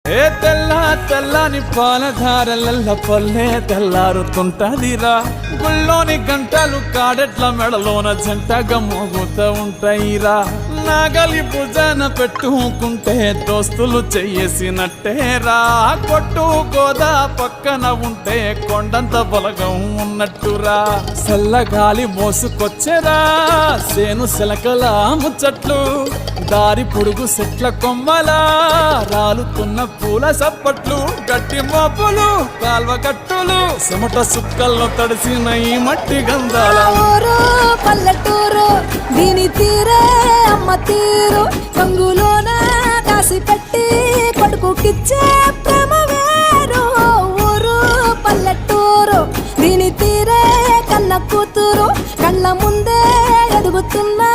ఏ తెల్ల తెల్లని పాలధారలల్ల పల్లె తెల్లారుతుంటదిరా గుళ్ళోని గంటలు కాడెట్ల మెడలోన జంటగా మోగుతూ ఉంటాయిరా నాగలి భుజాన పెట్టుకుంటే దోస్తులు చెయ్యేసినట్టేరా కొట్టు గోదా పక్కన ఉంటే కొండంత బలగం ఉన్నట్టురా చల్లగాలి మోసుకొచ్చెరా సేను సెలకల ముచ్చట్లు దారి పొడుగు సెట్ల కొమ్మలా రాలుతున్న పూల సప్పట్లు గట్టి మోపులు కాల్వ కట్టులు చెమట సుక్కల్లో తడిసిన ఈ మట్టి గంధాల పల్లెటూరు దీని తీరే అమ్మ తీరు కంగులోన కాసి పెట్టి కొడుకుకిచ్చే ప్రేమ వేరు ఊరు పల్లెటూరు దీని తీరే కన్న కూతురు కళ్ళ ముందే ఎదుగుతున్నా